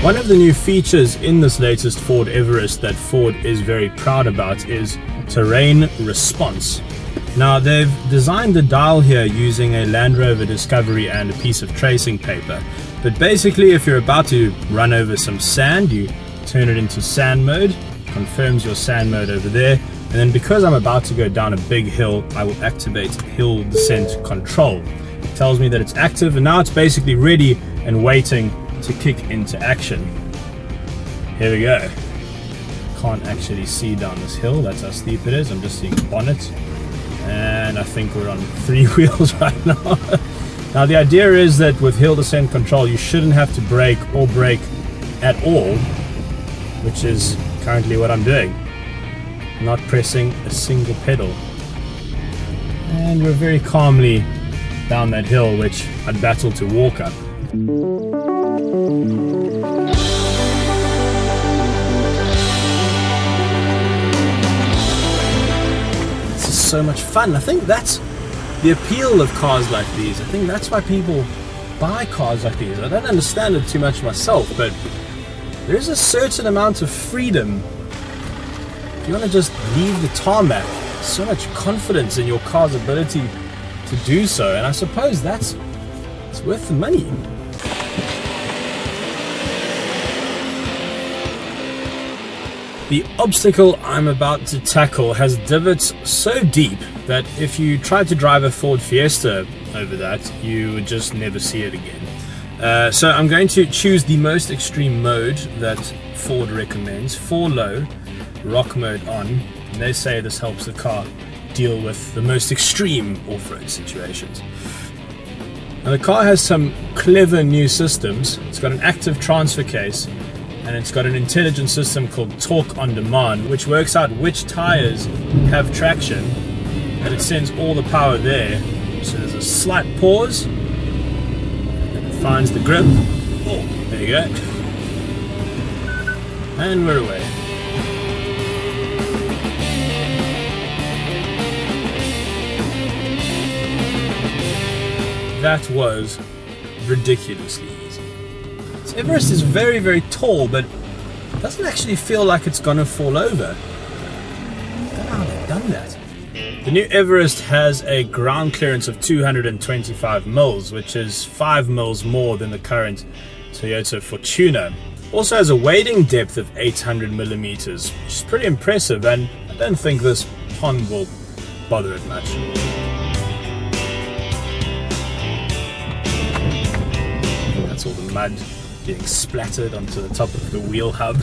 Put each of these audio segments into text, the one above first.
One of the new features in this latest Ford Everest that Ford is very proud about is terrain response. Now, they've designed the dial here using a Land Rover Discovery and a piece of tracing paper. But basically, if you're about to run over some sand, you turn it into sand mode, confirms your sand mode over there, and then because I'm about to go down a big hill, I will activate hill descent control. It tells me that it's active, and now it's basically ready and waiting to kick into action. Here we go. Can't actually see down this hill, that's how steep it is. I'm just seeing bonnet, and I think we're on 3 wheels right now. Now the idea is that with hill descent control you shouldn't have to brake or brake at all, which is currently what I'm doing. Not pressing a single pedal. And we're very calmly down that hill, which I'd battle to walk up. This is so much fun. I think that's the appeal of cars like these. I think that's why people buy cars like these. I don't understand it too much myself, but there is a certain amount of freedom. If you want to just leave the tarmac, so much confidence in your car's ability to do so, and I suppose it's worth the money. The obstacle I'm about to tackle has divots so deep that if you tried to drive a Ford Fiesta over that, you would just never see it again. So I'm going to choose the most extreme mode that Ford recommends, 4 low, rock mode on, and they say this helps the car deal with the most extreme off-road situations. Now the car has some clever new systems. It's got an active transfer case, and it's got an intelligent system called Torque on Demand, which works out which tires have traction, and it sends all the power there. So there's a slight pause, and it finds the grip. Oh, there you go. And we're away. That was ridiculously easy. So Everest is very, very tall, but it doesn't actually feel like it's gonna fall over. I don't know how they've done that. The new Everest has a ground clearance of 225 mils, which is 5 mils more than the current Toyota Fortuner. Also has a wading depth of 800 millimeters, which is pretty impressive, and I don't think this pond will bother it much. That's all the mud getting splattered onto the top of the wheel hub.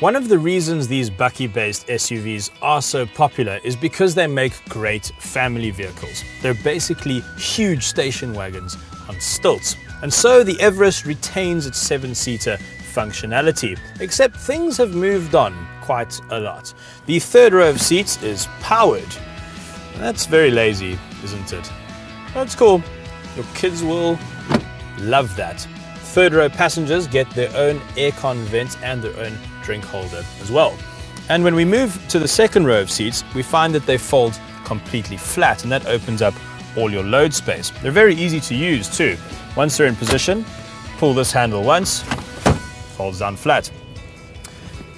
One of the reasons these bakkie-based SUVs are so popular is because they make great family vehicles. They're basically huge station wagons on stilts. And so the Everest retains its 7-seater functionality, except things have moved on quite a lot. The third row of seats is powered. That's very lazy, isn't it? That's cool. Your kids will love that. Third row passengers get their own aircon vent and their own drink holder as well. And when we move to the second row of seats, we find that they fold completely flat, and that opens up all your load space. They're very easy to use too. Once they're in position, pull this handle once, folds down flat.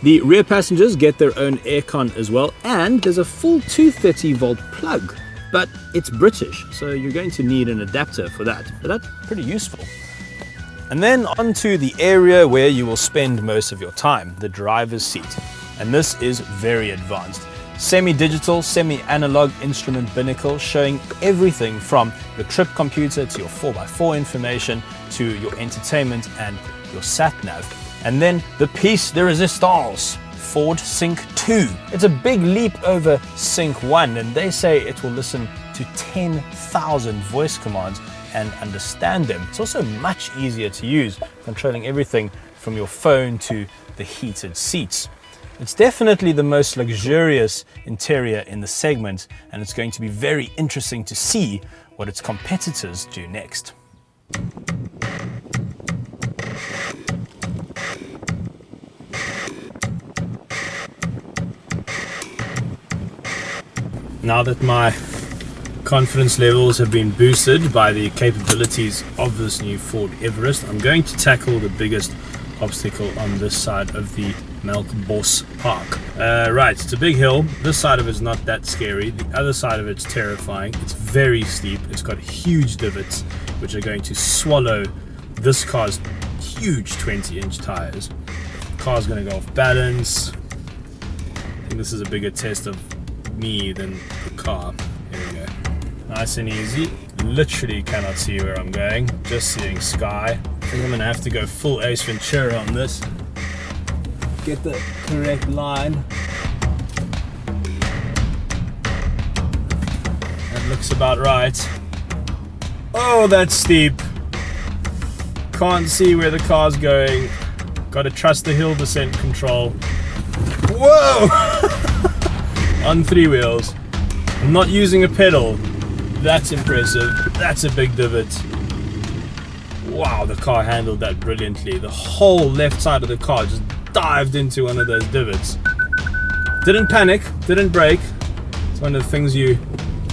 The rear passengers get their own aircon as well, and there's a full 230 volt plug, but it's British, so you're going to need an adapter for that, but that's pretty useful. And then onto the area where you will spend most of your time, the driver's seat. And this is very advanced. Semi-digital, semi-analog instrument binnacle showing everything from your trip computer to your 4x4 information to your entertainment and your sat-nav. And then the piece de resistance, Ford Sync 2. It's a big leap over Sync 1, and they say it will listen to 10,000 voice commands and understand them. It's also much easier to use, controlling everything from your phone to the heated seats. It's definitely the most luxurious interior in the segment, and it's going to be very interesting to see what its competitors do next. Now that my confidence levels have been boosted by the capabilities of this new Ford Everest, I'm going to tackle the biggest obstacle on this side of the Melkbos Park. Right, it's a big hill. This side of it's not that scary. The other side of it's terrifying. It's very steep. It's got huge divots which are going to swallow this car's huge 20-inch tires. The car's going to go off balance. I think this is a bigger test of me than the car. Here we go. Nice and easy. Literally cannot see where I'm going. Just seeing sky. I think I'm going to have to go full Ace Ventura on this. Get the correct line. That looks about right. Oh, that's steep. Can't see where the car's going. Gotta trust the hill descent control. Whoa! On 3 wheels. I'm not using a pedal. That's impressive. That's a big divot. Wow, the car handled that brilliantly. The whole left side of the car just dived into one of those divots. Didn't panic, didn't brake. It's one of the things you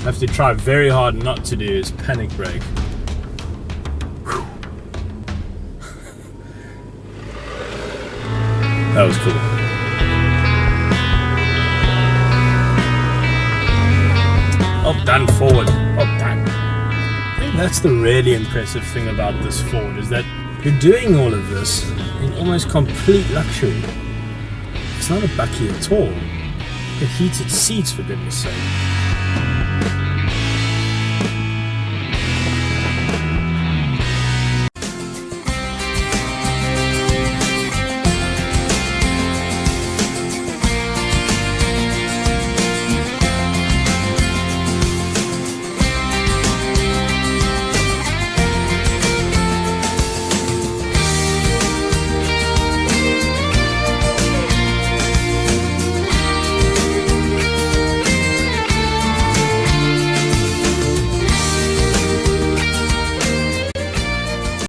have to try very hard not to do, is panic brake. That was cool. Up done, Ford. Up done. I think that's the really impressive thing about this Ford, is that you're doing all of this in almost complete luxury. It's not a bucky at all. It heated seats, for goodness sake.